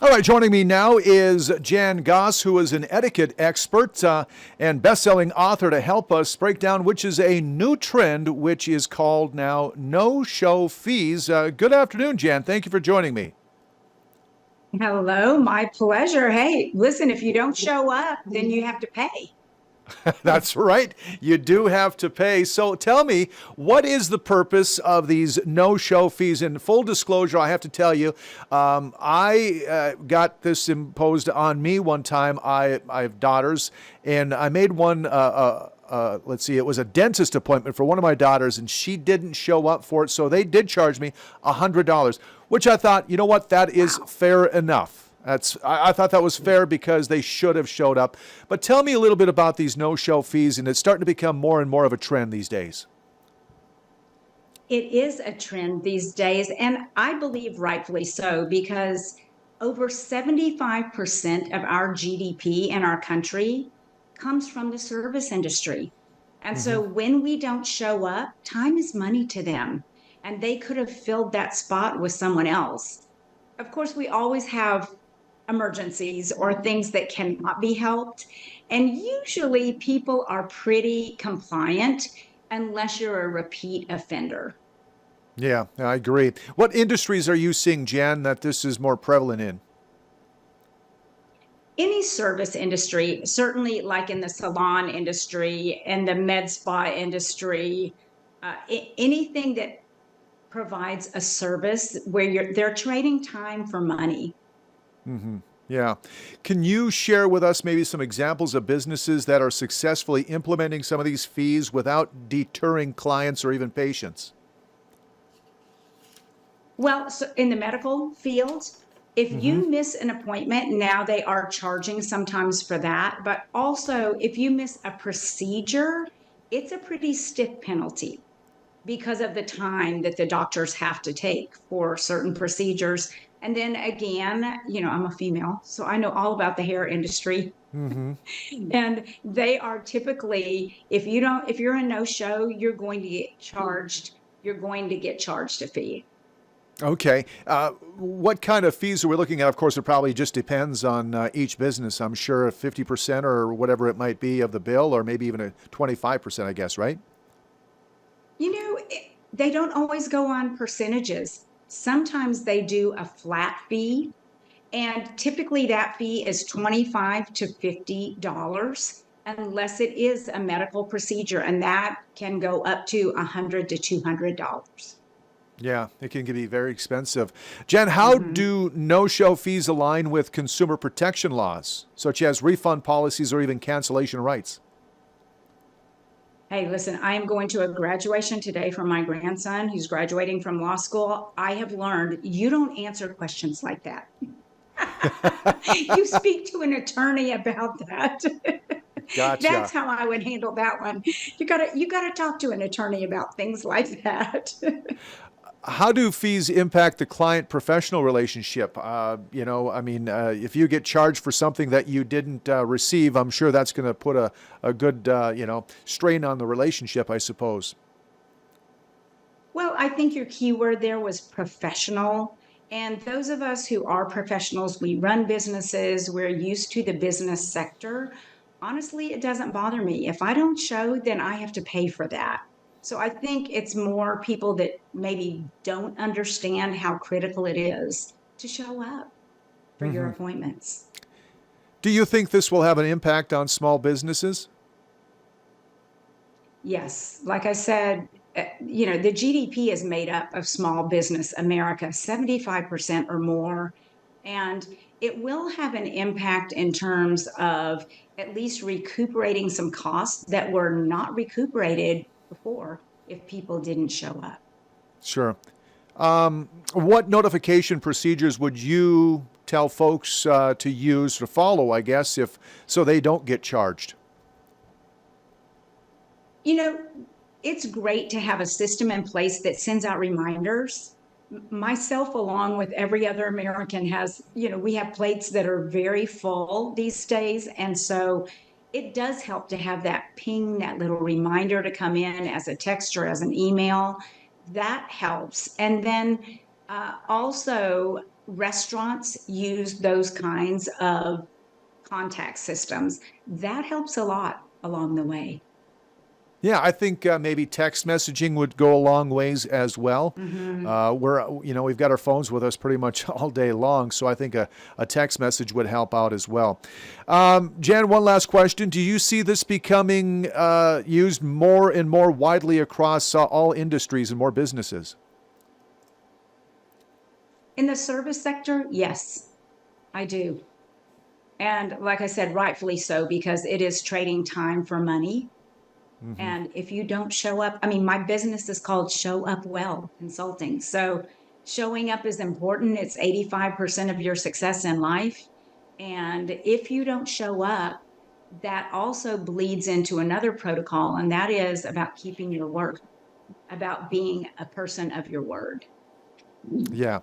All right, joining me now is Jan Goss, who is an etiquette expert and best-selling author to help us break down which is a new trend, which is called now no-show fees. Good afternoon, Jan. Thank you for joining me. Hello, my pleasure. Hey, listen, if you don't show up, then you have to pay. That's right. You do have to pay. So tell me, what is the purpose of these no-show fees? In full disclosure, I have to tell you, I got this imposed on me one time. I have daughters, and I made one. Let's see, it was a dentist appointment for one of my daughters, and she didn't show up for it, so they did charge me $100, which I thought, you know what, that is Wow. fair enough. I thought that was fair because they should have showed up. But tell me a little bit about these no-show fees, and it's starting to become more and more of a trend these days. It is a trend these days, and I believe rightfully so, because over 75% of our GDP in our country comes from the service industry. And Hmm. so when we don't show up, time is money to them, and they could have filled that spot with someone else. Of course, we always have emergencies or things that cannot be helped. And usually people are pretty compliant unless you're a repeat offender. Yeah, I agree. What industries are you seeing, Jan, that this is more prevalent in? Any service industry, certainly like in the salon industry and the med spa industry, anything that provides a service where they're trading time for money. Hmm. Yeah. Can you share with us maybe some examples of businesses that are successfully implementing some of these fees without deterring clients or even patients? Well, so in the medical field, if Hmm. you miss an appointment, now they are charging sometimes for that. But also, if you miss a procedure, it's a pretty stiff penalty because of the time that the doctors have to take for certain procedures. And then again, I'm a female, so I know all about the hair industry. Hmm. And they are typically, if you're a no show, you're going to get charged a fee. Okay. What kind of fees are we looking at? Of course, it probably just depends on each business. I'm sure if 50% or whatever it might be of the bill, or maybe even a 25%, I guess, right? They don't always go on percentages. Sometimes they do a flat fee, and typically that fee is 25 to $50 unless it is a medical procedure, and that can go up to 100 to $200. Yeah, it can be very expensive. Jen, how Mhm. do no-show fees align with consumer protection laws, such as refund policies or even cancellation rights? Hey, listen, I am going to a graduation today for my grandson who's graduating from law school. I have learned you don't answer questions like that. You speak to an attorney about that. That's Gotcha. how I would handle that one. You gotta talk to an attorney about things like that. How do fees impact the client-professional relationship? I mean, if you get charged for something that you didn't receive, I'm sure that's going to put a good, strain on the relationship, I suppose. Well, I think your keyword there was professional. And those of us who are professionals, we run businesses, we're used to the business sector. Honestly, it doesn't bother me. If I don't show, then I have to pay for that. So I think it's more people that maybe don't understand how critical it is to show up for your Hmm. appointments. Do you think this will have an impact on small businesses? Yes, like I said, the GDP is made up of small business America, 75% or more. And it will have an impact in terms of at least recuperating some costs that were not recuperated before if people didn't show up. Sure. What notification procedures would you tell folks to use to follow, I guess, if so they don't get charged? You know, it's great to have a system in place that sends out reminders. Myself, along with every other American, we have plates that are very full these days. And so it does help to have that ping, that little reminder to come in as a text or as an email. That helps. And then also, restaurants use those kinds of contact systems. That helps a lot along the way. Yeah, I think maybe text messaging would go a long ways as well. We've got our phones with us pretty much all day long, so I think a text message would help out as well. Jan, one last question. Do you see this becoming used more and more widely across all industries and more businesses? In the service sector, yes, I do. And like I said, rightfully so, because it is trading time for money. And if you don't show up, I mean, my business is called Show Up Well Consulting. So showing up is important. It's 85% of your success in life. And if you don't show up, that also bleeds into another protocol, and that is about keeping your word, about being a person of your word. Yeah.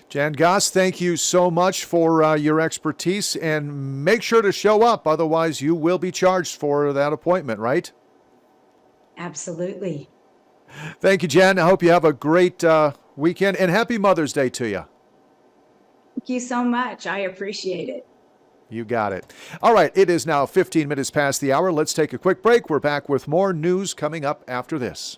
Jan Goss, thank you so much for your expertise, and make sure to show up. Otherwise, you will be charged for that appointment, right? Absolutely. Thank you, Jan. I hope you have a great weekend, and happy Mother's Day to you. Thank you so much. I appreciate it. You got it. All right, it is now 15 minutes past the hour. Let's take a quick break. We're back with more news coming up after this.